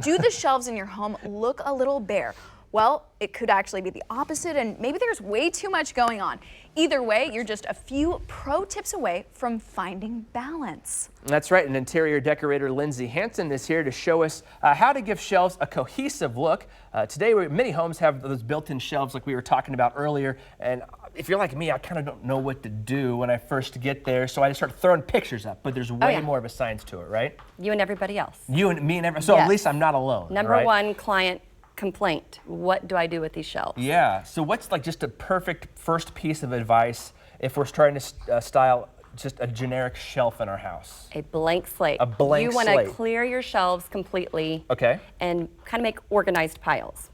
Do the shelves in your home look a little bare? Well, it could actually be the opposite, and maybe there's way too much going on. Either way, you're just a few pro tips away from finding balance. That's right, and interior decorator Lindsey Hanson is here to show us how to give shelves a cohesive look. Today, many homes have those built-in shelves like we were talking about earlier, and if you're like me, I kind of don't know what to do when I first get there, so I just start throwing pictures up, but there's way more of a science to it, right? You and everybody else. You and me and everybody, so at least I'm not alone. Number one client complaint, what do I do with these shelves? Yeah, so what's like just a perfect first piece of advice if we're starting to style just a generic shelf in our house? A blank slate. A blank slate. You want to clear your shelves completely. Okay. And kind of make organized piles.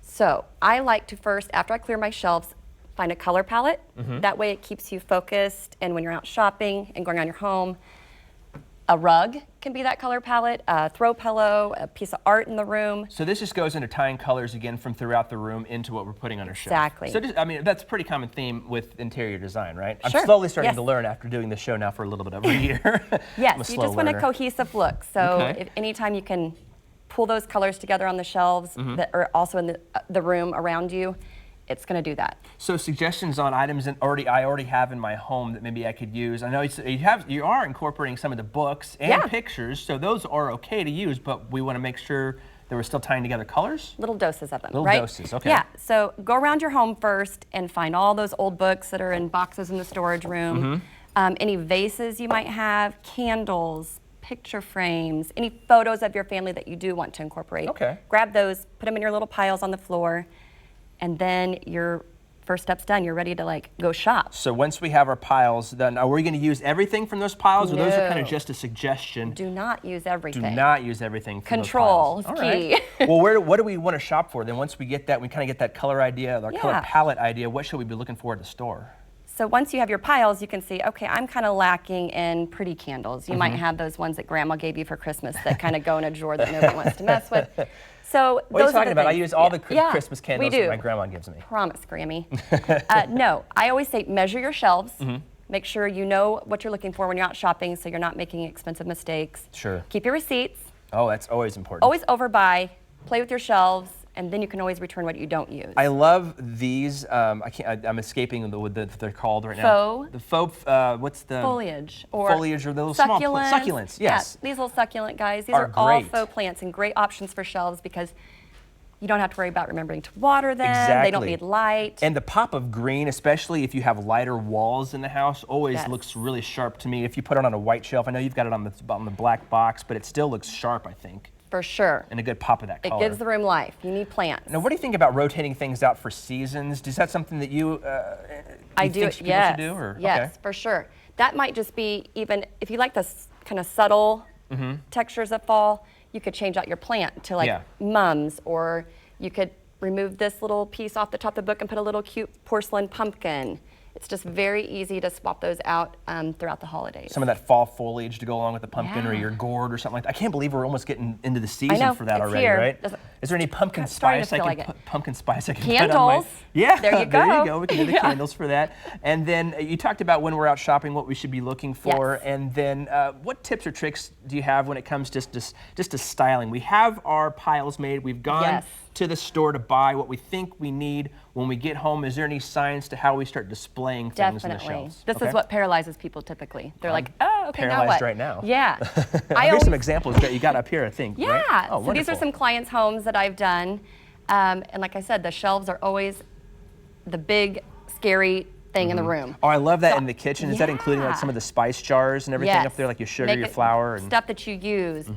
So I like to first, after I clear my shelves, find a color palette. That way it keeps you focused, and when you're out shopping and going around your home, a rug can be that color palette, a throw pillow, a piece of art in the room. So this just goes into tying colors again from throughout the room into what we're putting on our shelf. Exactly. So just, I mean, that's a pretty common theme with interior design, right? Sure. I'm slowly starting to learn after doing the show now for a little bit over a year. Yes, you just want a cohesive look. So if anytime you can pull those colors together on the shelves that are also in the room around you, it's going to do that. So suggestions on items that I already have in my home that maybe I could use. I know you are incorporating some of the books and pictures, so those are okay to use, but we want to make sure that we're still tying together colors. Little doses of them, Little right? doses, okay. Yeah, so go around your home first and find all those old books that are in boxes in the storage room. Any vases you might have, candles, picture frames, any photos of your family that you do want to incorporate. Okay. Grab those, put them in your little piles on the floor, and then your first step's done. You're ready to like go shop. So once we have our piles, then are we going to use everything from those piles, or those are kind of just a suggestion? Do not use everything. Do not use everything from Control those is piles. key. Well, what do we want to shop for? Then once we get that, we kind of get that color idea, our color palette idea, what should we be looking for at the store? So once you have your piles, you can see, okay, I'm kind of lacking in pretty candles. You might have those ones that Grandma gave you for Christmas that kind of go in a drawer that nobody wants to mess with. So what are you those talking about? I things. use all the Christmas candles that my grandma gives me. Promise, Grammy. No, I always say measure your shelves. Make sure you know what you're looking for when you're out shopping, so you're not making expensive mistakes. Sure. Keep your receipts. Oh, that's always important. Always overbuy. Play with your shelves, and then you can always return what you don't use. I love these. I'm escaping what they're called right now. Faux. The faux. What's the foliage or the little succulents. small succulents? Yes. Yeah, these little succulent guys. These are all faux plants and great options for shelves because you don't have to worry about remembering to water them. Exactly. They don't need light. And the pop of green, especially if you have lighter walls in the house, always looks really sharp to me. If you put it on a white shelf, I know you've got it on the black box, but it still looks sharp, I think. For sure. And a good pop of that color. It gives the room life. You need plants. Now, what do you think about rotating things out for seasons? Is that something that you think people should do? Or? Yes, for sure. That might just be even, if you like the kind of subtle textures of fall, you could change out your plant to like mums, or you could remove this little piece off the top of the book and put a little cute porcelain pumpkin. It's just very easy to swap those out throughout the holidays. Some of that fall foliage to go along with the pumpkin or your gourd or something like that. I can't believe we're almost getting into the season for that already, right? Is there any pumpkin spice I can put on my... Yeah, there you go. There you go. We can do the candles for that. And then you talked about when we're out shopping, what we should be looking for. And then what tips or tricks do you have when it comes just to styling? We have our piles made. We've gone to the store to buy what we think we need. When we get home, is there any science to how we start displaying things in the shelves? This is what paralyzes people typically. They're like, oh, okay, now what? Paralyzed right now. Yeah. Here's some examples that you got up here, I think. Yeah. Right? Oh, so these are some clients' homes that I've done. And like I said, the shelves are always the big, scary thing in the room. Oh, I love that in the kitchen. Is that including like some of the spice jars and everything up there, like your sugar, your flour? And stuff that you use.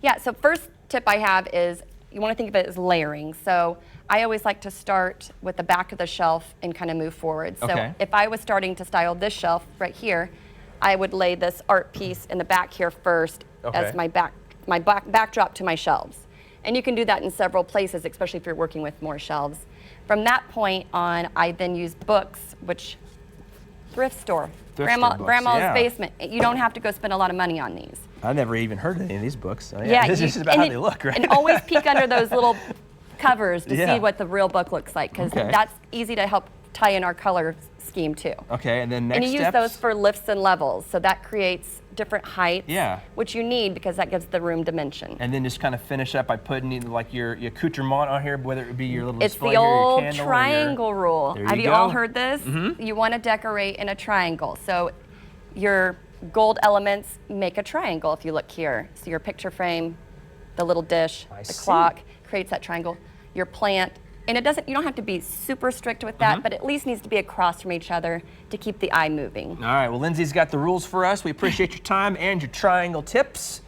Yeah, so first tip I have is you want to think of it as layering. So I always like to start with the back of the shelf and kind of move forward. So if I was starting to style this shelf right here, I would lay this art piece in the back here first as my backdrop to my shelves. And you can do that in several places, especially if you're working with more shelves. From that point on, I then use books, which thrift store, grandma's basement. You don't have to go spend a lot of money on these. I've never even heard of any of these books. So this is just about how they look, right? And always peek under those little covers to see what the real book looks like, because that's easy to help tie in our color scheme too. Okay, and then next And you use steps? those for lifts and levels, so that creates different heights, Yeah. which you need because that gives the room dimension. And then just kind of finish up by putting either like your accoutrement on here, whether it be your little It's display the here, your old candle, or triangle rule. There Have you you all go. heard this? You want to decorate in a triangle. So your gold elements make a triangle if you look here. So your picture frame, the little dish, I the see. clock creates that triangle. Your plant, and you don't have to be super strict with that, but at least needs to be across from each other to keep the eye moving. All right, well, Lindsey's got the rules for us. We appreciate your time and your triangle tips.